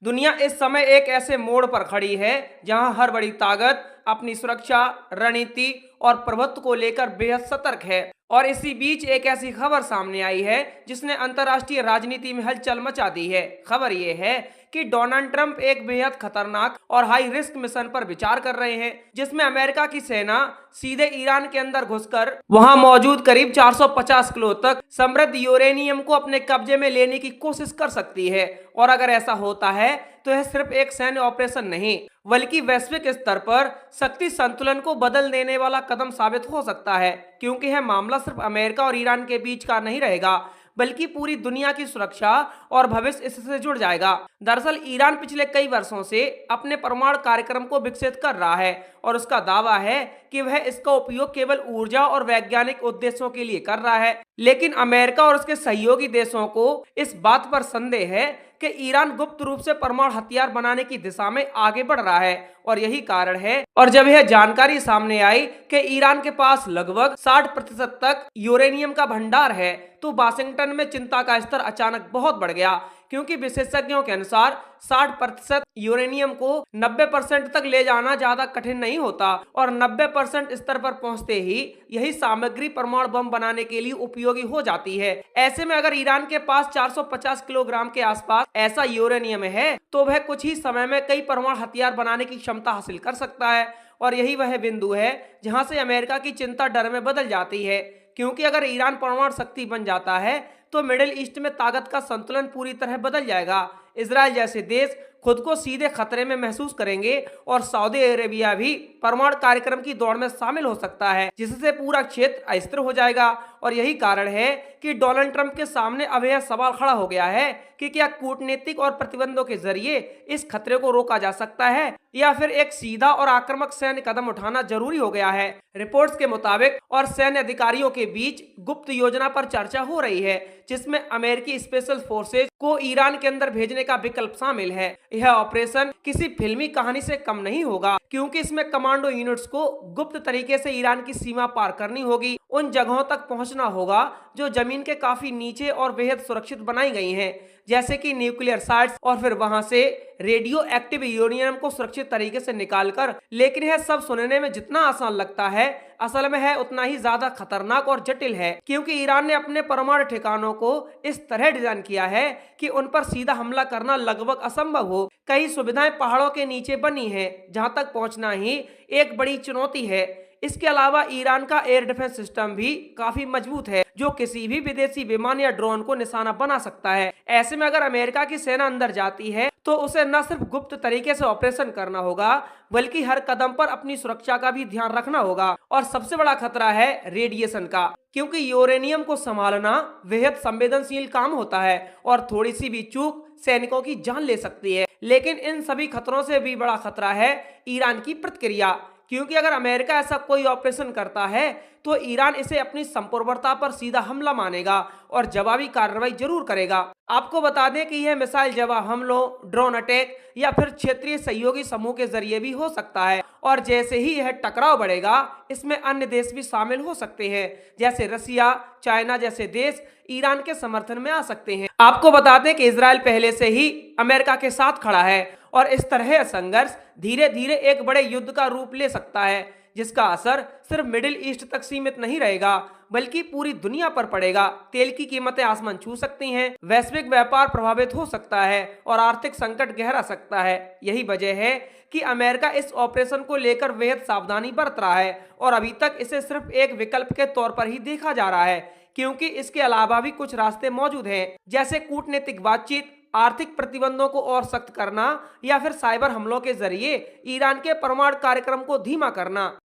दुनिया इस समय एक ऐसे मोड़ पर खड़ी है जहां हर बड़ी ताकत अपनी सुरक्षा, रणनीति और प्रभुत्व को लेकर बेहद सतर्क है। और इसी बीच एक ऐसी खबर सामने आई है जिसने अंतर्राष्ट्रीय राजनीति में हलचल मचा दी है। खबर ये है कि डोनाल्ड ट्रंप एक बेहद खतरनाक और हाई रिस्क मिशन पर विचार कर रहे हैं, जिसमें अमेरिका की सेना सीधे ईरान के अंदर घुसकर वहां मौजूद करीब 450 किलो तक समृद्ध यूरेनियम को अपने कब्जे में लेने की कोशिश कर सकती है। और अगर ऐसा होता है तो यह सिर्फ एक सैन्य ऑपरेशन नहीं, बल्कि वैश्विक स्तर पर शक्ति संतुलन को बदल देने वाला कदम साबित हो सकता है, क्योंकि यह मामला सिर्फ अमेरिका और ईरान के बीच का नहीं रहेगा, बल्कि पूरी दुनिया की सुरक्षा और भविष्य इससे जुड़ जाएगा। दरअसल ईरान पिछले कई वर्षों से अपने परमाणु कार्यक्रम को विकसित कर रहा है और उसका दावा है कि वह इसका उपयोग केवल ऊर्जा और वैज्ञानिक उद्देश्यों के लिए कर रहा है। लेकिन अमेरिका और उसके सहयोगी देशों को इस बात पर संदेह है कि ईरान गुप्त रूप से परमाणु हथियार बनाने की दिशा में आगे बढ़ रहा है, और यही कारण है। और जब यह जानकारी सामने आई कि ईरान के पास लगभग 60% तक यूरेनियम का भंडार है, तो वाशिंगटन में चिंता का स्तर अचानक बहुत बढ़ गया, क्योंकि विशेषज्ञों के अनुसार 60% यूरेनियम को 90% तक ले जाना ज्यादा कठिन नहीं होता, और 90% स्तर पर पहुंचते ही यही सामग्री परमाणु बम बनाने के लिए उपयोगी हो जाती है। ऐसे में अगर ईरान के पास 450 किलोग्राम के आसपास ऐसा यूरेनियम है, तो वह कुछ ही समय में कई परमाणु हथियार बनाने की क्षमता हासिल कर सकता है। और यही वह बिंदु है जहां से अमेरिका की चिंता डर में बदल जाती है, क्योंकि अगर ईरान परमाणु शक्ति बन जाता है तो मिडिल ईस्ट में ताकत का संतुलन पूरी तरह बदल जाएगा। इजराइल जैसे देश खुद को सीधे खतरे में महसूस करेंगे, और सऊदी अरेबिया भी परमाणु कार्यक्रम की दौड़ में शामिल हो सकता है, जिससे पूरा क्षेत्र अस्थिर हो जाएगा। और यही कारण है कि डोनाल्ड ट्रंप के सामने अब यह सवाल खड़ा हो गया है कि क्या कूटनीतिक और प्रतिबंधों के जरिए इस खतरे को रोका जा सकता है, या फिर एक सीधा और आक्रामक सैन्य कदम उठाना जरूरी हो गया है। रिपोर्ट्स के मुताबिक और सैन्य अधिकारियों के बीच गुप्त योजना पर चर्चा हो रही है, जिसमें अमेरिकी स्पेशल फोर्सेज को ईरान के अंदर भेजने का विकल्प शामिल है। यह ऑपरेशन किसी फिल्मी कहानी से कम नहीं होगा, क्योंकि इसमें कमांडो यूनिट्स को गुप्त तरीके से ईरान की सीमा पार करनी होगी, उन जगहों तक पहुंचना होगा जो जमीन के काफी नीचे और बेहद सुरक्षित बनाई गई हैं, जैसे कि न्यूक्लियर साइट्स, और फिर वहां से रेडियो एक्टिव यूरेनियम को सुरक्षित तरीके से निकालकर। लेकिन यह सब सुनने में जितना आसान लगता है, असल में है उतना ही ज्यादा खतरनाक और जटिल है, क्योंकि ईरान ने अपने परमाणु ठिकानों को इस तरह डिजाइन किया है कि उन पर सीधा हमला करना लगभग असंभव हो। कई सुविधाएं पहाड़ों के नीचे बनी हैं, जहां तक पहुंचना ही एक बड़ी चुनौती है। इसके अलावा ईरान का एयर डिफेंस सिस्टम भी काफी मजबूत है, जो किसी भी विदेशी विमान या ड्रोन को निशाना बना सकता है। ऐसे में अगर अमेरिका की सेना अंदर जाती है तो उसे न सिर्फ गुप्त तरीके से ऑपरेशन करना होगा, बल्कि हर कदम पर अपनी सुरक्षा का भी ध्यान रखना होगा। और सबसे बड़ा खतरा है रेडिएशन का, क्योंकि यूरेनियम को संभालना बेहद संवेदनशील काम होता है, और थोड़ी सी भी चूक सैनिकों की जान ले सकती है। लेकिन इन सभी खतरों से भी बड़ा खतरा है ईरान की प्रतिक्रिया, क्योंकि अगर अमेरिका ऐसा कोई ऑपरेशन करता है तो ईरान इसे अपनी संप्रभुता पर सीधा हमला मानेगा और जवाबी कार्रवाई जरूर करेगा। आपको बता दें कि यह मिसाइल जवाब हमलों, ड्रोन अटैक या फिर क्षेत्रीय सहयोगी समूह के जरिए भी हो सकता है। और जैसे ही यह टकराव बढ़ेगा, इसमें अन्य देश भी शामिल हो सकते हैं, जैसे रसिया, चाइना जैसे देश ईरान के समर्थन में आ सकते हैं। आपको बता दें कि इजराइल पहले से ही अमेरिका के साथ खड़ा है, और इस तरह संघर्ष धीरे धीरे एक बड़े युद्ध का रूप ले सकता है, जिसका असर सिर्फ मिडिल ईस्ट तक सीमित नहीं रहेगा, बल्कि पूरी दुनिया पर पड़ेगा। तेल की कीमतें आसमान छू सकती हैं, वैश्विक व्यापार प्रभावित हो सकता है, और आर्थिक संकट गहरा सकता है। यही वजह है कि अमेरिका इस ऑपरेशन को लेकर बेहद सावधानी बरत रहा है, और अभी तक इसे सिर्फ एक विकल्प के तौर पर ही देखा जा रहा है, क्योंकि इसके अलावा भी कुछ रास्ते मौजूद हैं, जैसे कूटनीतिक बातचीत, आर्थिक प्रतिबंधों को और सख्त करना, या फिर साइबर हमलों के जरिए ईरान के परमाणु कार्यक्रम को धीमा करना।